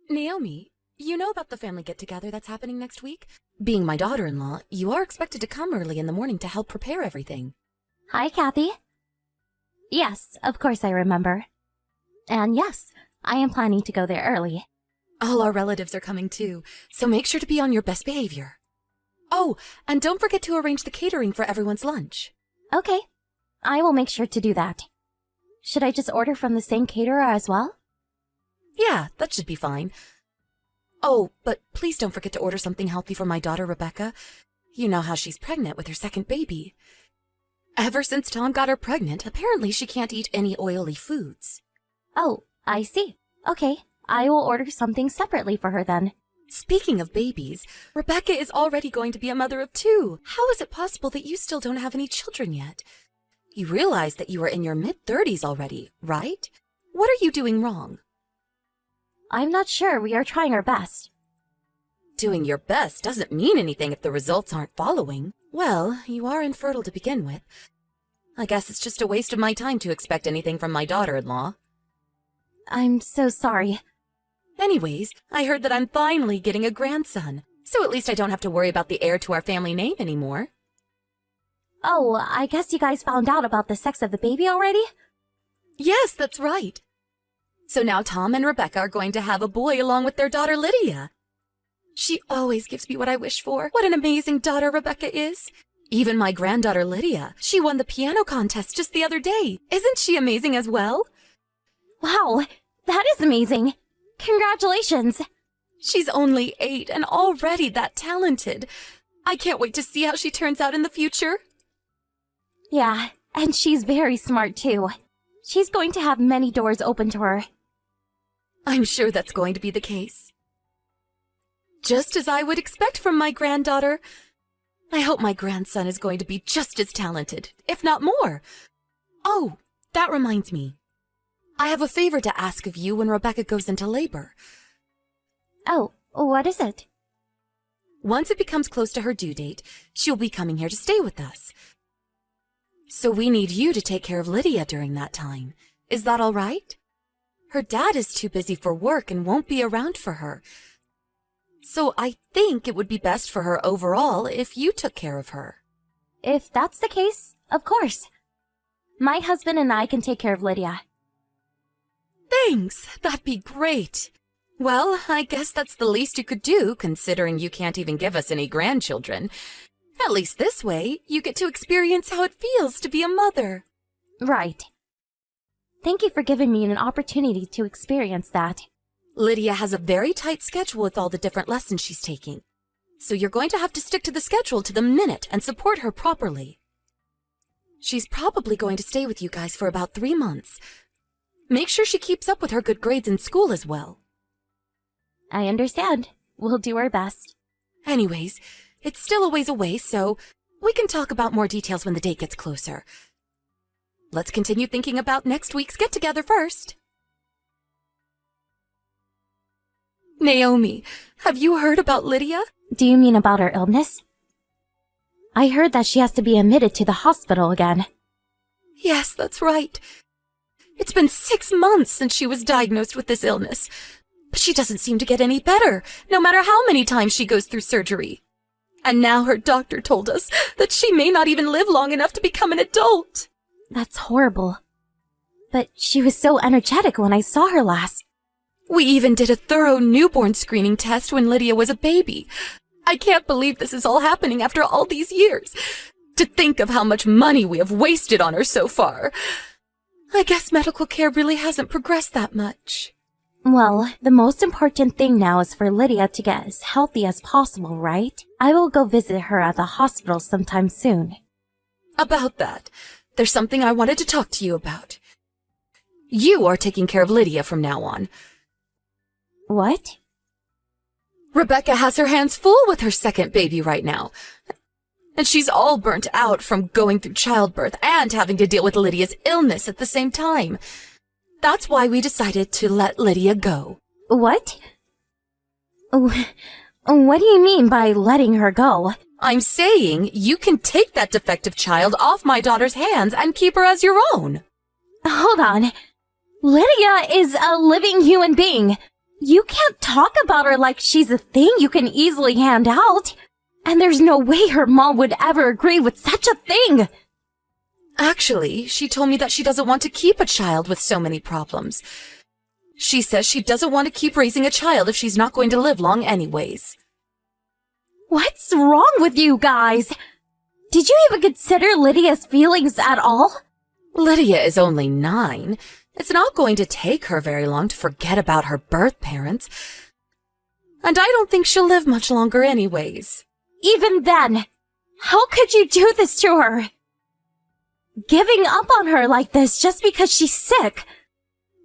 Naomi, you know about the family get-together that's happening next week? Being my daughter-in-law, you are expected to come early in the morning to help prepare everything. Hi, Kathy. Yes, of course I remember. And yes, I am planning to go there early. All our relatives are coming too, so make sure to be on your best behavior. Oh, and don't forget to arrange the catering for everyone's lunch. Okay, I will make sure to do that. Should I just order from the same caterer as well? Yeah, that should be fine. Oh, but please don't forget to order something healthy for my daughter, Rebecca. You know how she's pregnant with her second baby. Ever since Tom got her pregnant, apparently she can't eat any oily foods. Oh, I see. Okay, I will order something separately for her then. Speaking of babies, Rebecca is already going to be a mother of 2. How is it possible that you still don't have any children yet? You realize that you are in your mid-30s already, right? What are you doing wrong? I'm not sure. We are trying our best. Doing your best doesn't mean anything if the results aren't following. Well, you are infertile to begin with. I guess it's just a waste of my time to expect anything from my daughter-in-law. I'm so sorry. Anyways, I heard that I'm finally getting a grandson, so at least I don't have to worry about the heir to our family name anymore. Oh, I guess you guys found out about the sex of the baby already? Yes, that's right. So now Tom and Rebecca are going to have a boy along with their daughter Lydia. She always gives me what I wish for. What an amazing daughter Rebecca is. Even my granddaughter Lydia, she won the piano contest just the other day. Isn't she amazing as well? Wow, that is amazing. Congratulations. She's only 8 and already that talented. I can't wait to see how she turns out in the future. Yeah, and she's very smart too. She's going to have many doors open to her. I'm sure that's going to be the case. Just as I would expect from my granddaughter. I hope my grandson is going to be just as talented, if not more. Oh, that reminds me. I have a favor to ask of you when Rebecca goes into labor. Oh, what is it? Once it becomes close to her due date, she'll be coming here to stay with us. So we need you to take care of Lydia during that time. Is that all right? Her dad is too busy for work and won't be around for her. So I think it would be best for her overall if you took care of her. If that's the case, of course. My husband and I can take care of Lydia. Thanks, that'd be great. Well, I guess that's the least you could do, considering you can't even give us any grandchildren. At least this way, you get to experience how it feels to be a mother. Right. Thank you for giving me an opportunity to experience that. Lydia has a very tight schedule with all the different lessons she's taking. So you're going to have to stick to the schedule to the minute and support her properly. She's probably going to stay with you guys for about 3 months. Make sure she keeps up with her good grades in school as well. I understand. We'll do our best. Anyways, it's still a ways away, so we can talk about more details when the date gets closer. Let's continue thinking about next week's get-together first. Naomi, have you heard about Lydia? Do you mean about her illness? I heard that she has to be admitted to the hospital again. Yes, that's right. It's been 6 months since she was diagnosed with this illness, but she doesn't seem to get any better, no matter how many times she goes through surgery. And now her doctor told us that she may not even live long enough to become an adult. That's horrible. But she was so energetic when I saw her last. We even did a thorough newborn screening test when Lydia was a baby. I can't believe this is all happening after all these years. To think of how much money we have wasted on her so far. I guess medical care really hasn't progressed that much. Well, the most important thing now is for Lydia to get as healthy as possible, right? I will go visit her at the hospital sometime soon. About that, there's something I wanted to talk to you about. You are taking care of Lydia from now on. What? Rebecca has her hands full with her second baby right now. And she's all burnt out from going through childbirth and having to deal with Lydia's illness at the same time. That's why we decided to let Lydia go. What? What do you mean by letting her go? I'm saying you can take that defective child off my daughter's hands and keep her as your own. Hold on. Lydia is a living human being. You can't talk about her like she's a thing you can easily hand out. And there's no way her mom would ever agree with such a thing. Actually, she told me that she doesn't want to keep a child with so many problems. She says she doesn't want to keep raising a child if she's not going to live long anyways. What's wrong with you guys? Did you even consider Lydia's feelings at all? Lydia is only 9. It's not going to take her very long to forget about her birth parents. And I don't think she'll live much longer anyways. Even then, how could you do this to her? Giving up on her like this just because she's sick.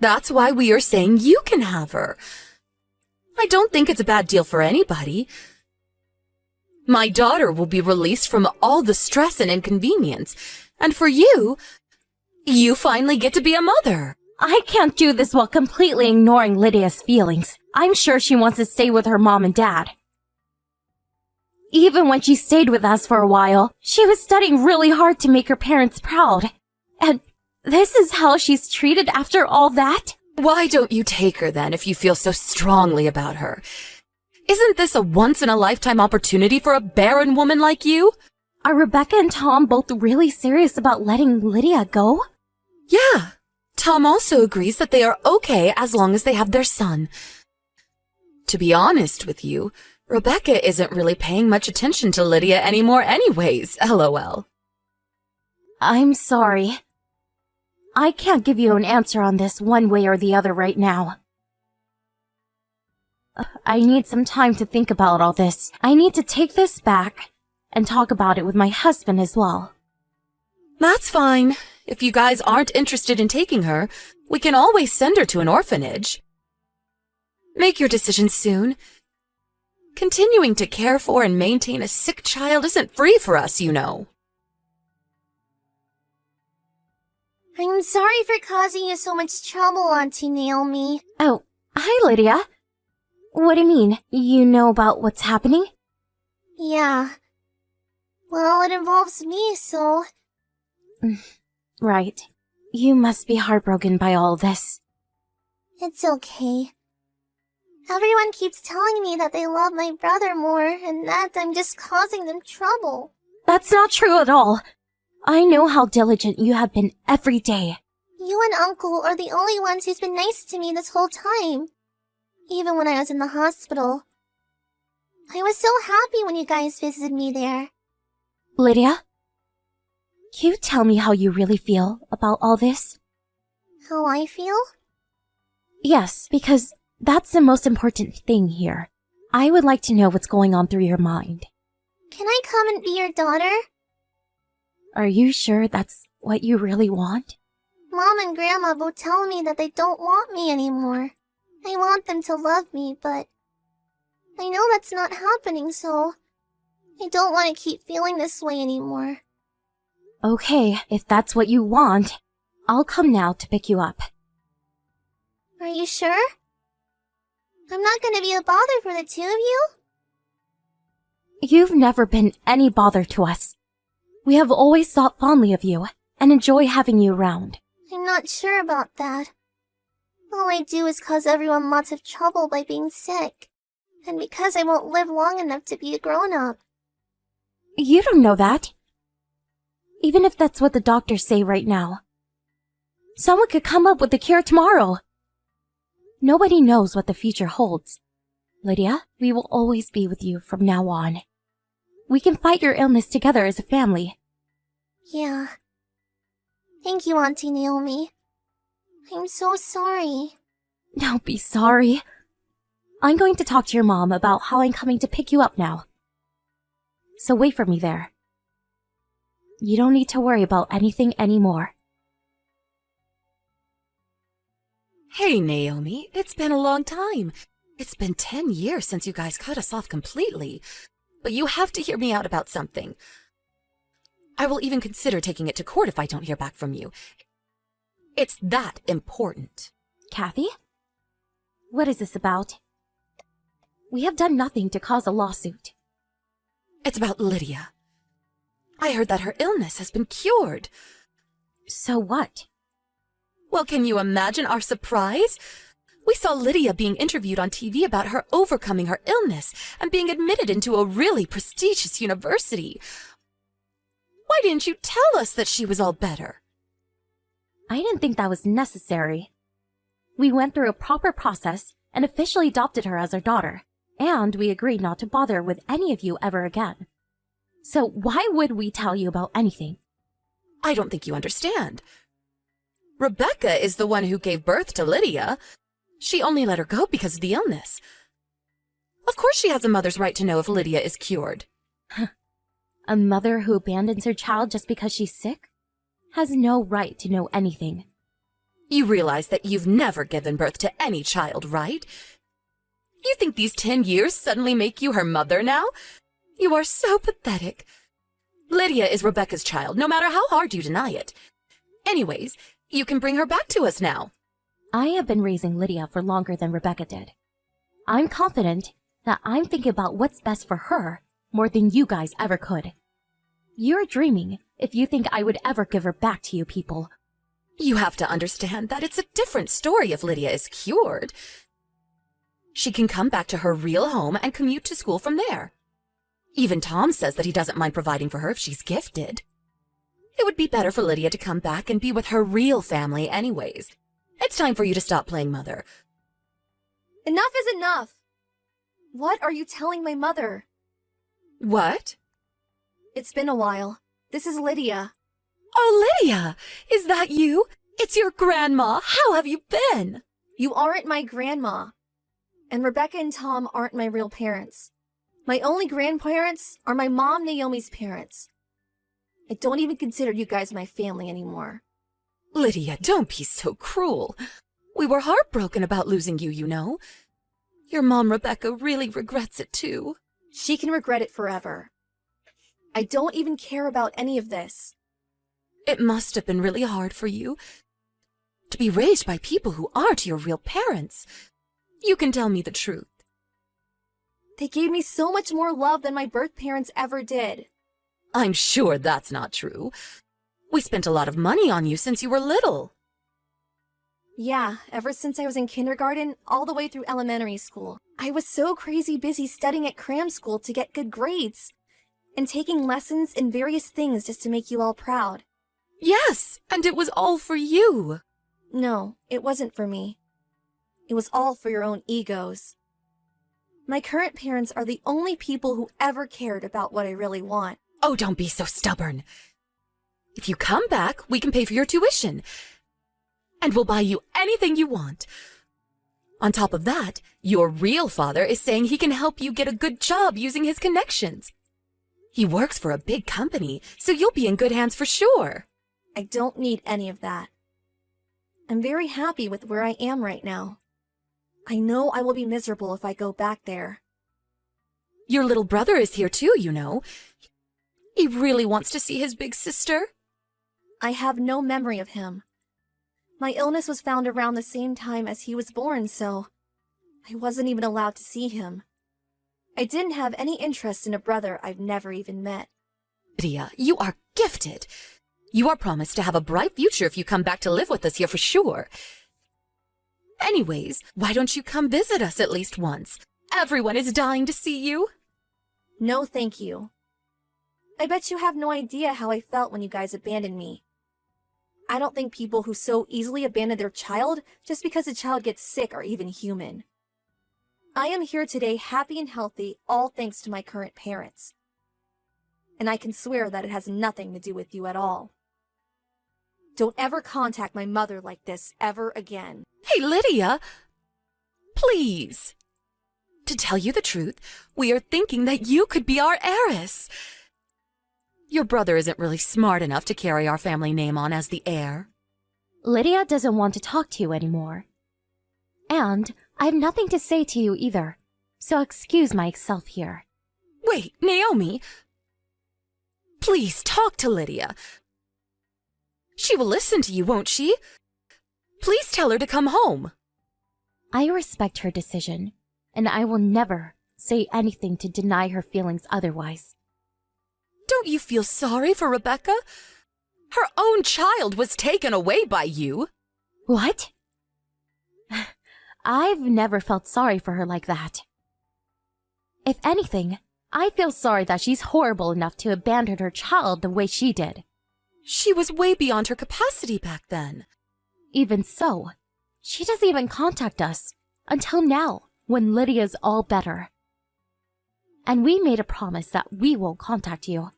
That's why we are saying you can have her. I don't think it's a bad deal for anybody. My daughter will be released from all the stress and inconvenience. And for you, you finally get to be a mother. I can't do this while completely ignoring Lydia's feelings. I'm sure she wants to stay with her mom and dad. Even when she stayed with us for a while, she was studying really hard to make her parents proud. And this is how she's treated after all that? Why don't you take her then if you feel so strongly about her? Isn't this a once-in-a-lifetime opportunity for a barren woman like you? Are Rebecca and Tom both really serious about letting Lydia go? Yeah. Tom also agrees that they are okay as long as they have their son. To be honest with you, Rebecca isn't really paying much attention to Lydia anymore anyways, LOL. I'm sorry. I can't give you an answer on this one way or the other right now. I need some time to think about all this. I need to take this back and talk about it with my husband as well. That's fine. If you guys aren't interested in taking her, we can always send her to an orphanage. Make your decision soon. Continuing to care for and maintain a sick child isn't free for us, you know. I'm sorry for causing you so much trouble, Auntie Naomi. Oh, hi Lydia. What do you mean? You know about what's happening? Yeah. Well, it involves me, so... Right. You must be heartbroken by all this. It's okay. Everyone keeps telling me that they love my brother more, and that I'm just causing them trouble. That's not true at all. I know how diligent you have been every day. You and Uncle are the only ones who's been nice to me this whole time. Even when I was in the hospital. I was so happy when you guys visited me there. Lydia? Can you tell me how you really feel about all this? How I feel? Yes, because that's the most important thing here. I would like to know what's going on through your mind. Can I come and be your daughter? Are you sure that's what you really want? Mom and Grandma both tell me that they don't want me anymore. I want them to love me, but I know that's not happening, so I don't want to keep feeling this way anymore. Okay, if that's what you want, I'll come now to pick you up. Are you sure? I'm not going to be a bother for the two of you? You've never been any bother to us. We have always thought fondly of you and enjoy having you around. I'm not sure about that. All I do is cause everyone lots of trouble by being sick. And because I won't live long enough to be a grown-up. You don't know that. Even if that's what the doctors say right now. Someone could come up with a cure tomorrow. Nobody knows what the future holds. Lydia, we will always be with you from now on. We can fight your illness together as a family. Yeah. Thank you, Auntie Naomi. I'm so sorry. Don't be sorry. I'm going to talk to your mom about how I'm coming to pick you up now. So wait for me there. You don't need to worry about anything anymore. Hey, Naomi, it's been a long time. It's been 10 years since you guys cut us off completely. But you have to hear me out about something. I will even consider taking it to court if I don't hear back from you. It's that important. Kathy? What is this about? We have done nothing to cause a lawsuit. It's about Lydia. I heard that her illness has been cured. So what? Well, can you imagine our surprise? We saw Lydia being interviewed on TV about her overcoming her illness and being admitted into a really prestigious university. Why didn't you tell us that she was all better? I didn't think that was necessary. We went through a proper process and officially adopted her as our daughter, and we agreed not to bother with any of you ever again. So why would we tell you about anything? I don't think you understand. Rebecca is the one who gave birth to Lydia. She only let her go because of the illness. Of course she has a mother's right to know if Lydia is cured. A mother who abandons her child just because she's sick has no right to know anything. You realize that you've never given birth to any child, right? You think these 10 years suddenly make you her mother now? You are so pathetic. Lydia is Rebecca's child, no matter how hard you deny it. Anyways, you can bring her back to us now. I have been raising Lydia for longer than Rebecca did. I'm confident that I'm thinking about what's best for her more than you guys ever could. You're dreaming if you think I would ever give her back to you people. You have to understand that it's a different story if Lydia is cured. She can come back to her real home and commute to school from there. Even Tom says that he doesn't mind providing for her if she's gifted. It would be better for Lydia to come back and be with her real family anyways. It's time for you to stop playing mother. Enough is enough! What are you telling my mother? What? It's been a while. This is Lydia. Oh, Lydia! Is that you? It's your grandma. How have you been? You aren't my grandma. And Rebecca and Tom aren't my real parents. My only grandparents are my mom Naomi's parents. I don't even consider you guys my family anymore. Lydia, don't be so cruel. We were heartbroken about losing you, you know. Your mom, Rebecca, really regrets it too. She can regret it forever. I don't even care about any of this. It must have been really hard for you to be raised by people who aren't your real parents. You can tell me the truth. They gave me so much more love than my birth parents ever did. I'm sure that's not true. We spent a lot of money on you since you were little. Yeah, ever since I was in kindergarten, all the way through elementary school. I was so crazy busy studying at cram school to get good grades, and taking lessons in various things just to make you all proud. Yes, and it was all for you. No, it wasn't for me. It was all for your own egos. My current parents are the only people who ever cared about what I really want. Oh, don't be so stubborn. If you come back, we can pay for your tuition. And we'll buy you anything you want. On top of that, your real father is saying he can help you get a good job using his connections. He works for a big company, so you'll be in good hands for sure. I don't need any of that. I'm very happy with where I am right now. I know I will be miserable if I go back there. Your little brother is here too, you know. He really wants to see his big sister. I have no memory of him. My illness was found around the same time as he was born, so I wasn't even allowed to see him. I didn't have any interest in a brother I've never even met. Lydia, you are gifted. You are promised to have a bright future if you come back to live with us here for sure. Anyways, why don't you come visit us at least once? Everyone is dying to see you. No, thank you. I bet you have no idea how I felt when you guys abandoned me. I don't think people who so easily abandon their child just because the child gets sick are even human. I am here today happy and healthy, all thanks to my current parents. And I can swear that it has nothing to do with you at all. Don't ever contact my mother like this ever again. Hey, Lydia! Please! To tell you the truth, we are thinking that you could be our heiress. Your brother isn't really smart enough to carry our family name on as the heir. Lydia doesn't want to talk to you anymore. And I have nothing to say to you either, so excuse myself here. Wait, Naomi! Please talk to Lydia. She will listen to you, won't she? Please tell her to come home. I respect her decision, and I will never say anything to deny her feelings otherwise. Don't you feel sorry for Rebecca? Her own child was taken away by you. What? I've never felt sorry for her like that. If anything, I feel sorry that she's horrible enough to abandon her child the way she did. She was way beyond her capacity back then. Even so, she doesn't even contact us until now, when Lydia's all better. And we made a promise that we won't contact you.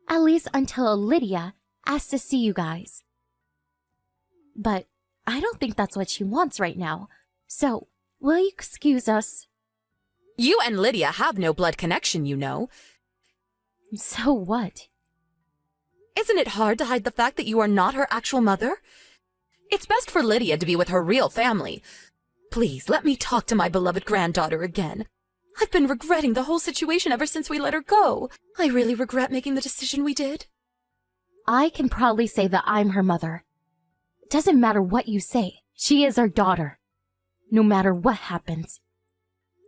At least until Lydia asks to see you guys. But I don't think that's what she wants right now. So, will you excuse us? You and Lydia have no blood connection, you know. So what? Isn't it hard to hide the fact that you are not her actual mother? It's best for Lydia to be with her real family. Please, let me talk to my beloved granddaughter again. I've been regretting the whole situation ever since we let her go. I really regret making the decision we did. I can proudly say that I'm her mother. It doesn't matter what you say, she is our daughter. No matter what happens.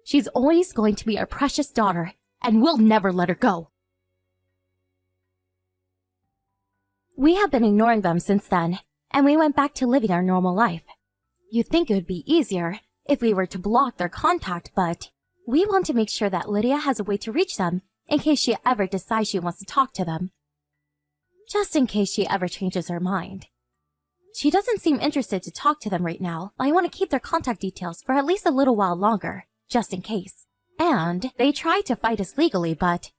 She's always going to be our precious daughter, and we'll never let her go. We have been ignoring them since then, and we went back to living our normal life. You'd think it would be easier if we were to block their contact, but we want to make sure that Lydia has a way to reach them in case she ever decides she wants to talk to them. Just in case she ever changes her mind. She doesn't seem interested to talk to them right now. I want to keep their contact details for at least a little while longer, just in case. And they tried to fight us legally, but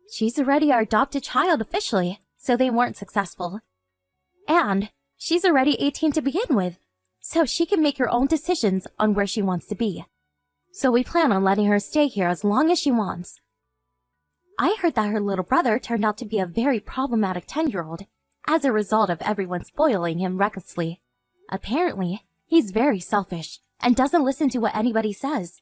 she's already our adopted child officially, so they weren't successful. And she's already 18 to begin with, so she can make her own decisions on where she wants to be. So we plan on letting her stay here as long as she wants. I heard that her little brother turned out to be a very problematic 10-year-old, as a result of everyone spoiling him recklessly. Apparently, he's very selfish and doesn't listen to what anybody says.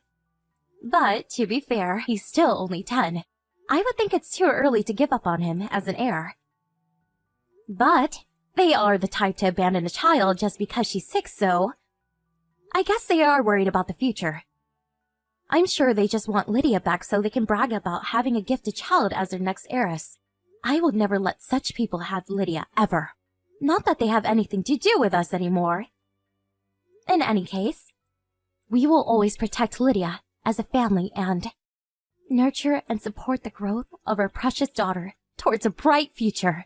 But, to be fair, he's still only 10. I would think it's too early to give up on him as an heir. But they are the type to abandon a child just because she's sick, so I guess they are worried about the future. I'm sure they just want Lydia back so they can brag about having a gifted child as their next heiress. I would never let such people have Lydia, ever. Not that they have anything to do with us anymore. In any case, we will always protect Lydia as a family and nurture and support the growth of our precious daughter towards a bright future.